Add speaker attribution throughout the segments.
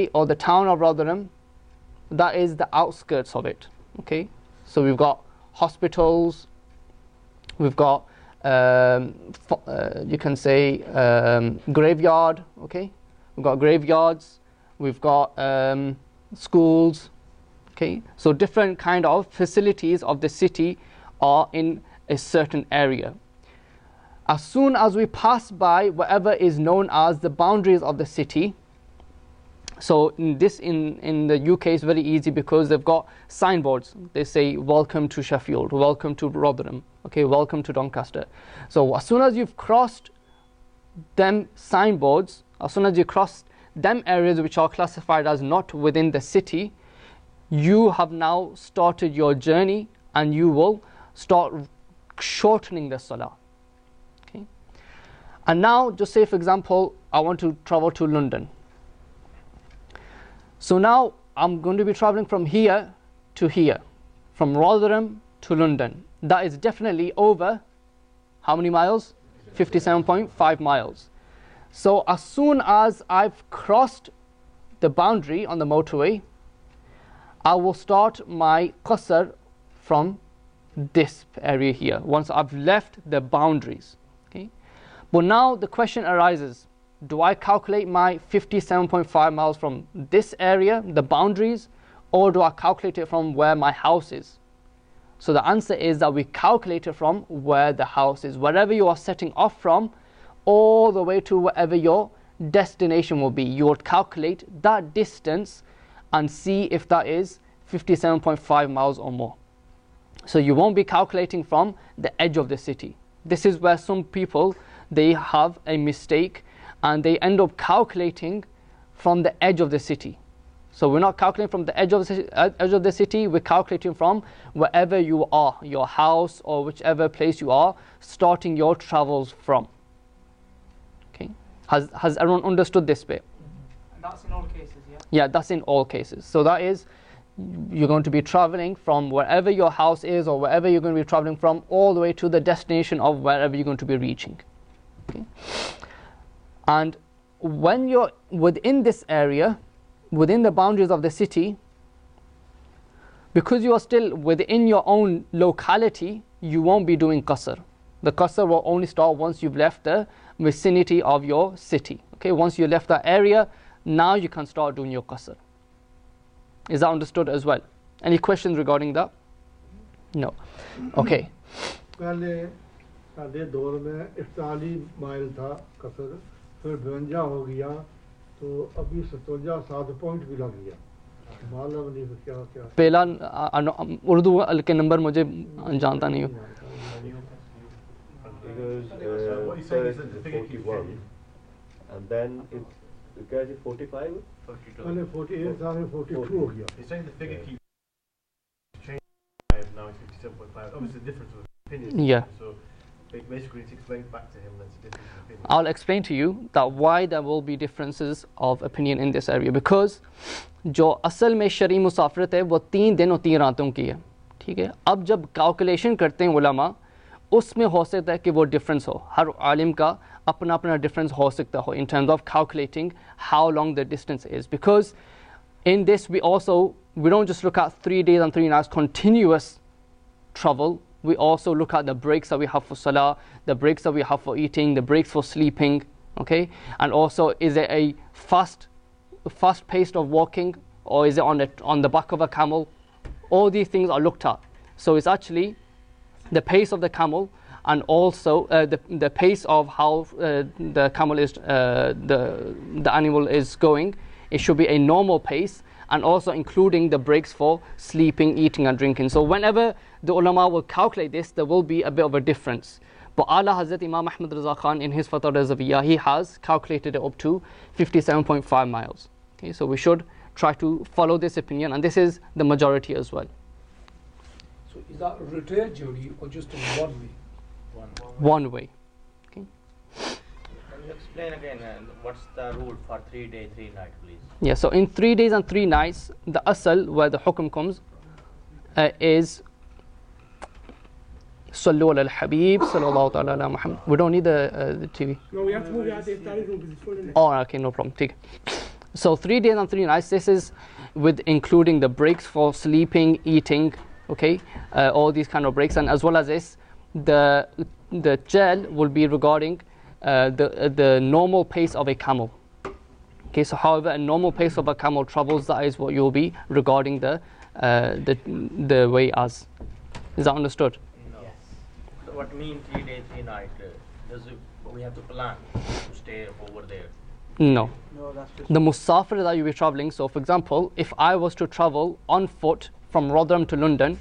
Speaker 1: okay, or the town of Rotherham, that is the outskirts of it, okay. So we've got hospitals, we've got you can say graveyard, okay. We've got graveyards, we've got schools, okay. So different kind of facilities of the city are in a certain area. As soon as we pass by whatever is known as the boundaries of the city, so in the UK it's very easy because they've got signboards. They say welcome to Sheffield, welcome to Rotherham, okay, welcome to Doncaster. So as soon as you've crossed them signboards, as soon as you cross them areas which are classified as not within the city, you have now started your journey and you will start shortening the salah. Okay. And now just say for example I want to travel to London. So now I'm going to be traveling from here to here, from Rotherham to London. That is definitely over how many miles? 57.5 miles. So as soon as I've crossed the boundary on the motorway, I will start my qasr from this area here, once I've left the boundaries. Okay. But now the question arises, do I calculate my 57.5 miles from this area, the boundaries, or do I calculate it from where my house is? So the answer is that we calculate it from where the house is. Wherever you are setting off from, all the way to wherever your destination will be, you will calculate that distance and see if that is 57.5 miles or more. So you won't be calculating from the edge of the city. This is where some people, they have a mistake and they end up calculating from the edge of the city. So we're not calculating from the edge of the city, we're calculating from wherever you are, your house or whichever place you are starting your travels from. Okay. Has everyone understood this bit?
Speaker 2: And that's in all cases, yeah?
Speaker 1: Yeah, that's in all cases. So that is, you're going to be traveling from wherever your house is or wherever you're going to be traveling from all the way to the destination of wherever you're going to be reaching. Okay. And when you're within this area, within the boundaries of the city, because you are still within your own locality, you won't be doing qasr. The qasr will only start once you've left the vicinity of your city. Okay, once you left that area, now you can start doing your qasr. Is that understood as well? Any questions regarding that? No. Okay.
Speaker 3: पहले सादे दौर में 41 mile था कसर, फिर 52 हो गया, तो अभी 57 7 पॉइंट भी लग गया. मालूम नहीं क्या क्या.
Speaker 1: पहला उर्दू के नंबर मुझे जानता नहीं हूँ.
Speaker 4: Because so it's 41, and then it guys is 45.
Speaker 3: 42. पहले 48 था, 42 हो गया.
Speaker 5: He's saying the figure keeps changing. Now it's 57.5. Obviously, the difference was opinion.
Speaker 1: Yeah.
Speaker 5: So basically, it's explained back to him that's a difference in opinion.
Speaker 1: I'll explain to you that why there will be differences of opinion in this area, because जो असल में शरई मुसाफरत है वो 3 दिन और 3 रातों की है. ठीक है. अब जब कैलकुलेशन करते हैं उलमा, उसमें हो सकता है कि वो डिफरेंस हो. हर आलिम का अपना अपना डिफरेंस हो सकता हो in terms of calculating how long the distance is, because in this we don't just look at 3 days and 3 nights continuous travel. We also look at the breaks that we have for salah, the breaks that we have for eating, the breaks for sleeping, okay? And also, is it a fast pace of walking, or is it on the back of a camel? All these things are looked at. So it's actually the pace of the camel, and also the pace of how the camel is, the animal is going. It should be a normal pace, and also including the breaks for sleeping, eating and drinking. So whenever the ulama will calculate this, there will be a bit of a difference. But Ala Hazrat Imam Ahmad Raza Khan in his Fatwa Razaviyah, he has calculated it up to 57.5 miles. Okay, so we should try to follow this opinion, and this is the majority as well.
Speaker 6: So is that a return journey or just a one way?
Speaker 1: One way. Okay.
Speaker 7: Can you explain again what's the rule for 3 days, 3 nights, please?
Speaker 1: Yeah, so in 3 days and 3 nights, the asal where the hukm comes is Sallu ala al-Habib, sallallahu ta'ala ala Muhammad. We don't need the TV.
Speaker 6: No, we have to move it out the iftar room because it's full in it.
Speaker 1: Oh, okay, no problem. Take. So 3 days and 3 nights, this is with including the breaks for sleeping, eating, okay, all these kind of breaks, and as well as this, the gel will be regarding the normal pace of a camel. Okay, so however a normal pace of a camel travels, that is what you'll be regarding the way as. Is that understood?
Speaker 7: No. So what mean 3 days, 3 nights? We have to plan to stay over there?
Speaker 1: No.
Speaker 2: No, that's just
Speaker 1: The musafir that you'll be traveling, so for example, if I was to travel on foot from Rotherham to London,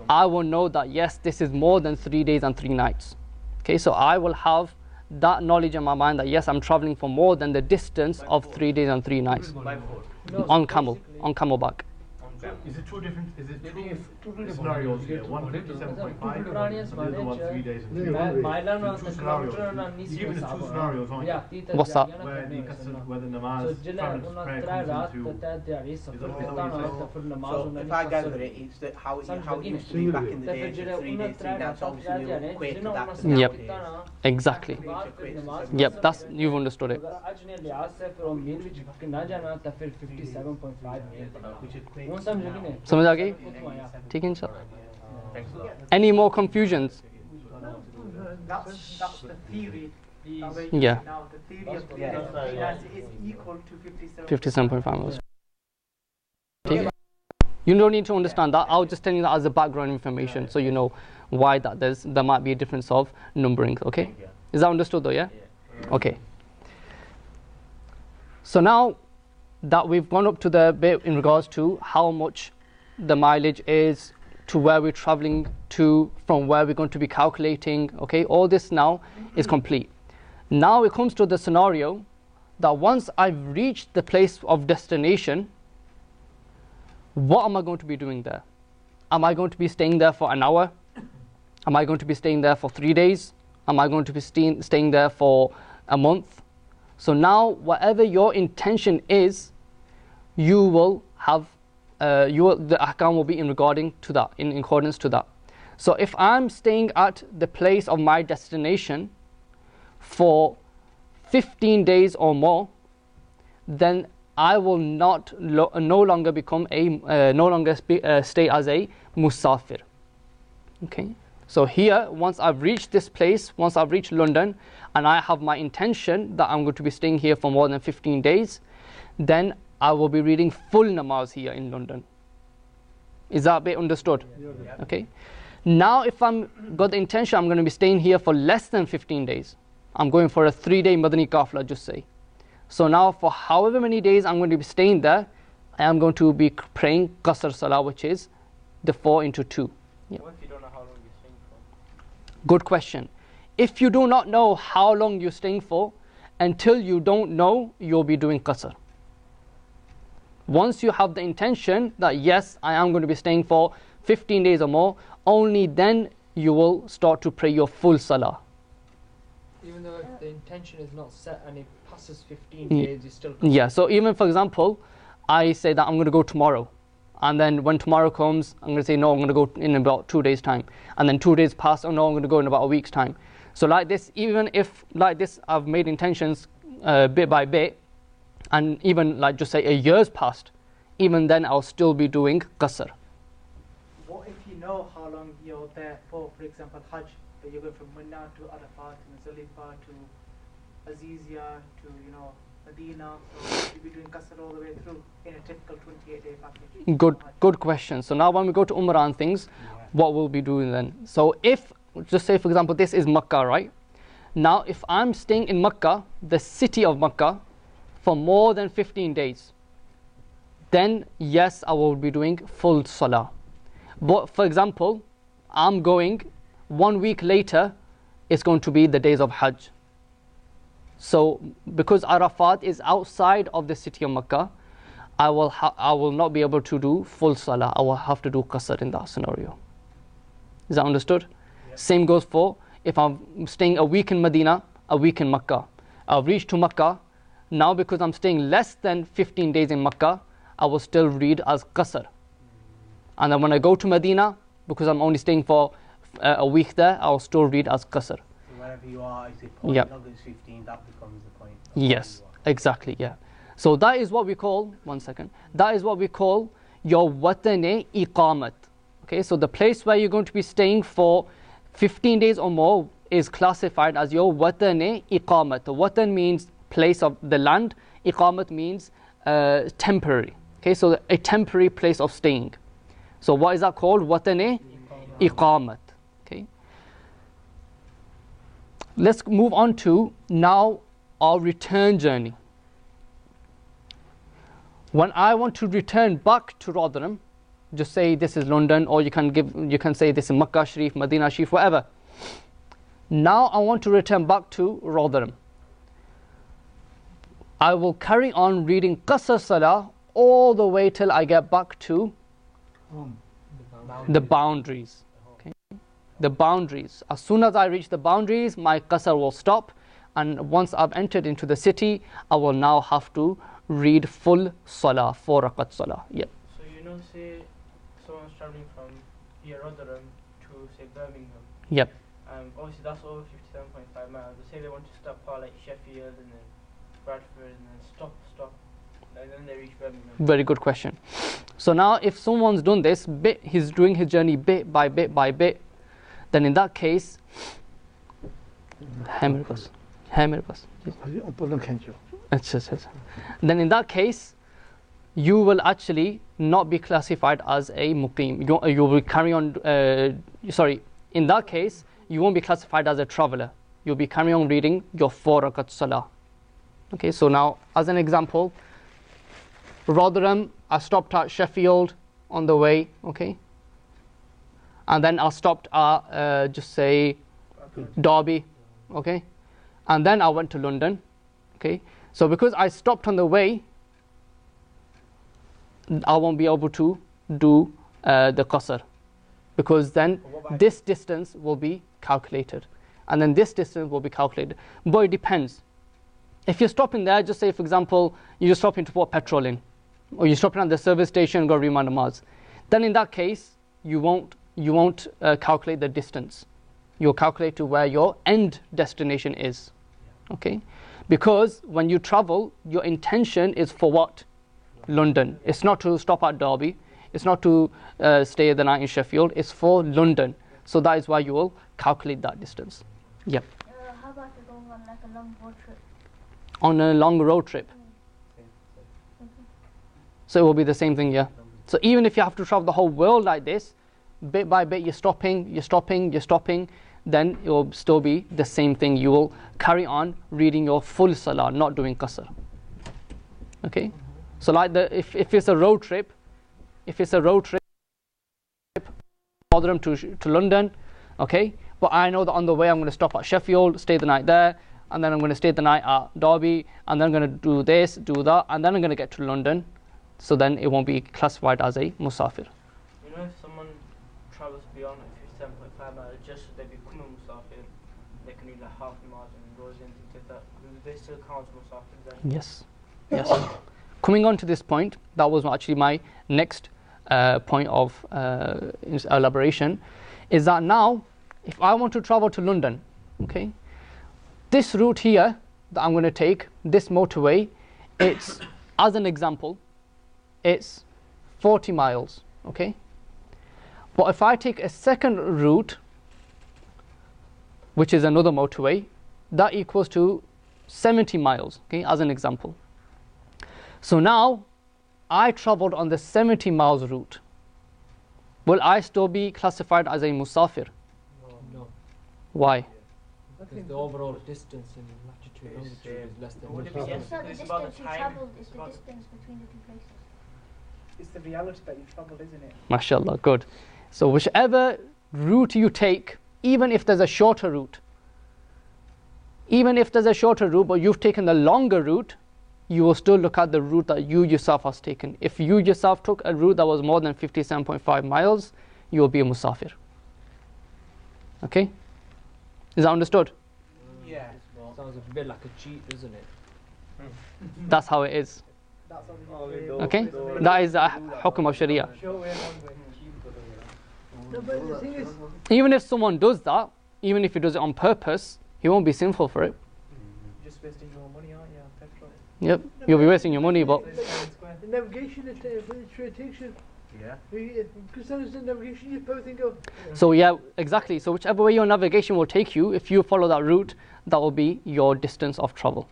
Speaker 1: I will know that yes, this is more than 3 days and 3 nights. Okay, so I will have that knowledge in my mind that yes, I'm traveling for more than the distance of 3 days and 3 nights
Speaker 7: By foot.
Speaker 2: no,
Speaker 1: on
Speaker 2: so
Speaker 1: camel,
Speaker 2: basically-
Speaker 1: on camelback.
Speaker 7: On camel.
Speaker 5: Is it two different? Is it
Speaker 6: Maybe
Speaker 5: two
Speaker 6: if two different
Speaker 5: scenarios here?
Speaker 6: scenarios,
Speaker 5: One
Speaker 6: two
Speaker 5: 57.5 and
Speaker 6: different
Speaker 5: the other one 3 days and 3
Speaker 3: Yeah,
Speaker 5: nights.
Speaker 3: one way.
Speaker 6: Mailan
Speaker 5: The two scenarios. You're giving us two scenarios, aren't you?
Speaker 1: What's that?
Speaker 5: Where the Qasr, where the
Speaker 6: So
Speaker 5: Namaaz
Speaker 6: जिले
Speaker 5: travelling
Speaker 6: उन्हें
Speaker 5: prayer
Speaker 6: त्रै
Speaker 5: comes
Speaker 6: रात
Speaker 5: into.
Speaker 6: तय दिहाड़ी सफर
Speaker 5: that what
Speaker 6: करता
Speaker 5: you're
Speaker 6: ना
Speaker 5: saying?
Speaker 6: तो फिर नमाज
Speaker 8: So
Speaker 6: उन्हें
Speaker 8: if I gather it, it's that how it used to be back in the
Speaker 6: तो फिर
Speaker 8: day,
Speaker 6: जिले
Speaker 8: so 3
Speaker 6: उन्हें
Speaker 8: days, 3
Speaker 6: त्रै
Speaker 8: nights,
Speaker 6: रात
Speaker 8: obviously
Speaker 6: तय
Speaker 8: we
Speaker 6: दिहाड़ी
Speaker 8: will equate
Speaker 6: जिन्हें
Speaker 8: that
Speaker 6: उन्हें
Speaker 8: to
Speaker 1: Yep.
Speaker 6: कितना ना
Speaker 1: Exactly. Yep, that's, you've understood it.
Speaker 6: आज ने लिहाज से फिर हम मील विच कितना जाना तो फिर 57.5 मील
Speaker 8: which equates
Speaker 6: वो समझ गए नहीं
Speaker 1: समझ आ गई?
Speaker 6: कुछ आया
Speaker 1: ठीक है इंशाल्लाह.
Speaker 7: Thanks a lot.
Speaker 1: Any more confusions?
Speaker 2: that's the theory. That way
Speaker 1: Yeah.
Speaker 2: Now the theory of 3 days and 3 nights is equal to 57.
Speaker 1: 57.5 miles. Okay. You don't need to understand that. I'll just tell you that as a background information, so you know why there might be a difference of numbering. Okay,
Speaker 7: Yeah.
Speaker 1: is that understood though? Yeah.
Speaker 7: Yeah.
Speaker 1: Okay. So now that we've gone up to the bit in regards to how much the mileage is, to where we're traveling to, from where we're going to be calculating, okay, all this now is complete. Now it comes to the scenario that once I've reached the place of destination, what am I going to be doing there? Am I going to be staying there for an hour? Am I going to be staying there for 3 days? Am I going to be staying there for a month? So now whatever your intention is, you will have the ahkam will be in regarding to that, in accordance to that. So if I'm staying at the place of my destination for 15 days or more, then I will no longer become stay as a musafir. Okay. So here, once I've reached this place, once I've reached London, and I have my intention that I'm going to be staying here for more than 15 days, then I will be reading full namaz here in London. Is that a bit understood? Okay. Now if I'm got the intention I'm going to be staying here for less than 15 days, I'm going for a 3-day Madani Kafla, just say. So now for however many days I'm going to be staying there, I am going to be praying Qasr Salah, which is the 4 into 2. Yeah.
Speaker 7: What if you don't know how long you're staying for?
Speaker 1: Good question. If you do not know how long you're staying for, until you don't know, you'll be doing Qasr. Once you have the intention that yes, I am going to be staying for 15 days or more, only then you will start to pray your full Salah.
Speaker 6: even though if the intention is not set and it passes 15
Speaker 1: Ye-
Speaker 6: days, you still
Speaker 1: Yeah, so even for example, I say that I'm going to go tomorrow. And then when tomorrow comes, I'm going to say, no, I'm going to go in about 2 days' time. And then 2 days pass, oh no, I'm going to go in about a week's time. So like this, even if like this, I've made intentions bit by bit, and even like just say a year's passed, even then I'll still be doing qasr.
Speaker 2: What if you know how long you're there for example, Hajj, that you're going from Mina to Arafat, to Muzdalifah, to Azizia, to, Medina, so you'll be doing Qasr all the way through in a typical 28-day package.
Speaker 1: Good question. So now when we go to Umrah and things, what we'll be doing then? So if, just say for example, this is Makkah, right? Now if I'm staying in Makkah, the city of Makkah, for more than 15 days, then yes, I will be doing full Salah. But for example, I'm going 1 week later, it's going to be the days of Hajj. So because Arafat is outside of the city of Makkah, I will not be able to do full Salah. I will have to do Qasr in that scenario. Is that understood? Yeah. Same goes for if I'm staying a week in Medina, a week in Makkah. I've reached to Makkah. Now because I'm staying less than 15 days in Makkah, I will still read as Qasr. And then when I go to Medina, because I'm only staying for a week there, I'll still read as Qasr.
Speaker 8: So wherever you are, is it point?
Speaker 1: Yep.
Speaker 8: As long as it's 15, that becomes the point.
Speaker 1: Yes, exactly, yeah. So that is what we call, one second, that is what we call your watan-e-iqamat. Okay, so the place where you're going to be staying for 15 days or more is classified as your watan-e-iqamat. Watan means place of the land, iqamat means temporary. Okay, so a temporary place of staying. So what is that called? Watan-e-iqamat. Okay. Let's move on to now our return journey. When I want to return back to Rotherham, just say this is London, or you can say this is Makkah Sharif, Medina Sharif, whatever. Now I want to return back to Rotherham. I will carry on reading Qasr Salah all the way till I get back to the boundaries. Okay? The boundaries. As soon as I reach the boundaries, my Qasr will stop, and once I've entered into the city, I will now have to read full Salah, 4 rakat Salah. Yeah.
Speaker 6: So say someone's travelling from here, Rotherham, to say Birmingham.
Speaker 1: Yep.
Speaker 6: Obviously that's over 57.5 miles. Say they want to stop like Sheffield and then Bradford and then stop, and then they reach Birmingham.
Speaker 1: Very good question. So now if someone's done this, he's doing his journey bit by bit by bit, then in that case, then in that case, you will actually not be classified as a muqim. You will carry on, in that case, you won't be classified as a traveller. You'll be carrying on reading your 4 rakat salah. Okay, so now, as an example, Rotherham, I stopped at Sheffield on the way, okay? And then I stopped at, just say, Derby, okay? And then I went to London, okay? So because I stopped on the way, I won't be able to do the qasr, because then this distance will be calculated, and then this distance will be calculated. But it depends. If you're stopping there, just say for example, you're just stopping to put petrol in, or you're stopping at the service station and go read my namaz, then in that case, you won't calculate the distance. You'll calculate to where your end destination is, okay? Because when you travel, your intention is for what? London. It's not to stop at Derby. It's not to stay the night in Sheffield. It's for London. So that is why you will calculate that distance. Yep.
Speaker 9: How about going on like a long road trip?
Speaker 1: On a long road trip. So it will be the same thing, yeah. So even if you have to travel the whole world like this, bit by bit you're stopping, then it will still be the same thing. You will carry on reading your full salah, not doing qasr. Okay? So like if it's a road trip, Rotherham to London, okay? But I know that on the way I'm going to stop at Sheffield, stay the night there, and then I'm going to stay the night at Derby, and then I'm going to do this, do that, and then I'm going to get to London. So then it won't be classified as a musafir.
Speaker 6: If someone travels beyond 57.5 miles, just so they become a musafir, they can read like half the miles and goes in things like that. Do they still count as musafir then?
Speaker 1: Yes. Coming on to this point, that was actually my next point of elaboration, is that now, if I want to travel to London, okay, this route here that I'm going to take, this motorway, it's, as an example, it's 40 miles, okay? But if I take a second route, which is another motorway, that equals to 70 miles, okay, as an example. So now, I travelled on the 70 miles route. Will I still be classified as a musafir?
Speaker 6: No.
Speaker 1: Why?
Speaker 6: Because the overall distance in latitude and longitude is less than musafir.
Speaker 9: It's not the distance you travelled, it's the distance between the two places.
Speaker 2: It's the reality that you travelled, isn't it?
Speaker 1: MashaAllah, good. So whichever route you take, even if there's a shorter route, but you've taken the longer route, you will still look at the route that you yourself has taken. If you yourself took a route that was more than 57.5 miles, you will be a musafir. Okay? Is that understood?
Speaker 6: Yeah. Sounds a bit like a cheat, doesn't it?
Speaker 1: That's how it is.
Speaker 2: That's
Speaker 1: Okay? That is the hukm of Sharia. Even if someone does that, even if he does it on purpose, he won't be sinful for it.
Speaker 2: Just wasting your money, aren't you? Petrol.
Speaker 1: Yep, you'll be wasting your money, but
Speaker 3: The navigation, it takes you.
Speaker 8: Yeah.
Speaker 3: Because there's the navigation, you probably think of.
Speaker 1: so yeah, exactly. So whichever way your navigation will take you, if you follow that route, that will be your distance of travel.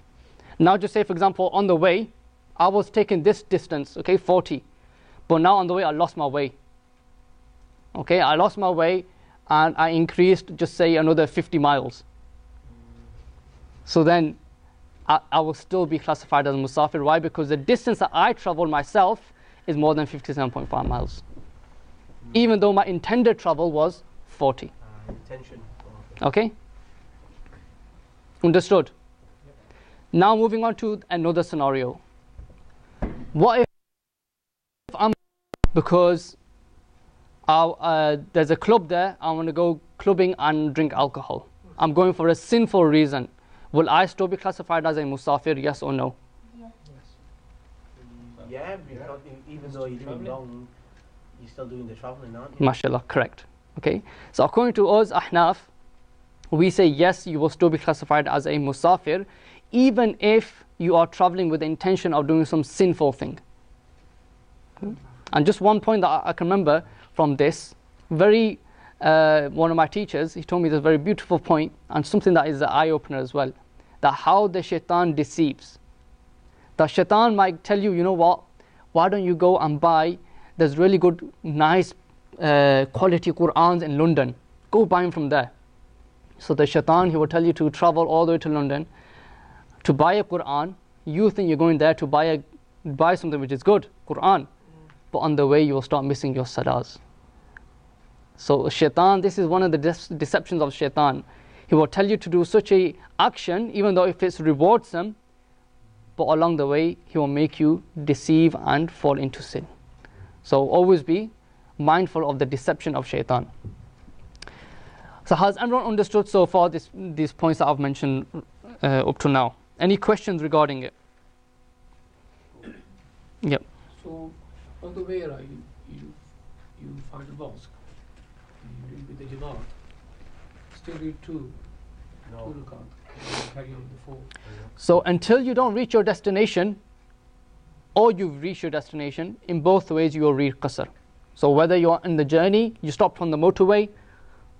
Speaker 1: Now just say, for example, on the way, I was taking this distance, okay, 40. But now on the way, I lost my way. Okay, I lost my way and I increased, just say, another 50 miles. So then I will still be classified as a musafir. Why? Because the distance that I traveled myself is more than 57.5 miles. Even though my intended travel was 40.
Speaker 8: Intention.
Speaker 1: Okay? Understood? Now moving on to another scenario. What if I'm, because there's a club there, I want to go clubbing and drink alcohol. I'm going for a sinful reason. Will I still be classified as a musafir, yes or no?
Speaker 8: Yeah, because even though you're doing wrong, you're still doing the travelling, aren't you?
Speaker 1: MashaAllah, correct. Okay, so according to us, Ahnaf, we say yes, you will still be classified as a musafir, even if you are traveling with the intention of doing some sinful thing. And just one point that I can remember from this, one of my teachers, he told me this very beautiful point, and something that is an eye-opener as well, that how the shaitan deceives. The shaitan might tell you, you know what, why don't you go and buy, there's really good, nice quality Qur'ans in London. Go buy them from there. So the shaitan, he will tell you to travel all the way to London to buy a Qur'an. You think you're going there to buy something which is good, Qur'an. But on the way you will start missing your salahs. So shaitan, this is one of the deceptions of shaitan. He will tell you to do such a action, even though if it rewards him, but along the way he will make you deceive and fall into sin. So always be mindful of the deception of shaitan. So has everyone understood so far these points that I've mentioned up to now? Any questions regarding it? Yep.
Speaker 10: So on the way you find a mosque, you read with the Jamaat, still read two rakat, carry on the 4.
Speaker 1: So until you don't reach your destination, or you've reached your destination, in both ways you will read qasr. So whether you're in the journey, you stopped on the motorway,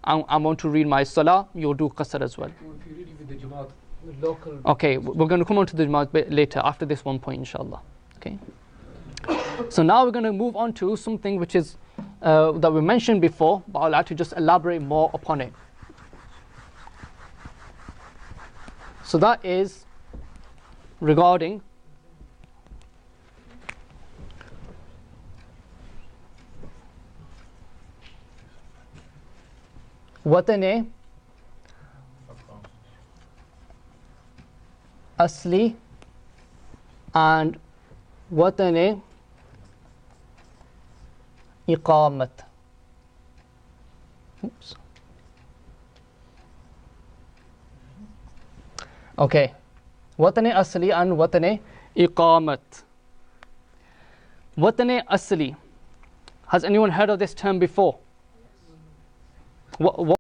Speaker 1: I want to read my salah, you'll do qasr as well.
Speaker 10: If you read with the Jamaat, the local...
Speaker 1: Okay, we're going to come on to the Jamaat bit later, after this one point inshallah. Okay. So now we're going to move on to something which is that we mentioned before, but I'd like to just elaborate more upon it. So that is regarding Watan-e Asli and Watan-e Iqamat. Oops. Okay. Watan-e Asli and Watan-e Iqamat. Watan-e Asli. Has anyone heard of this term before? What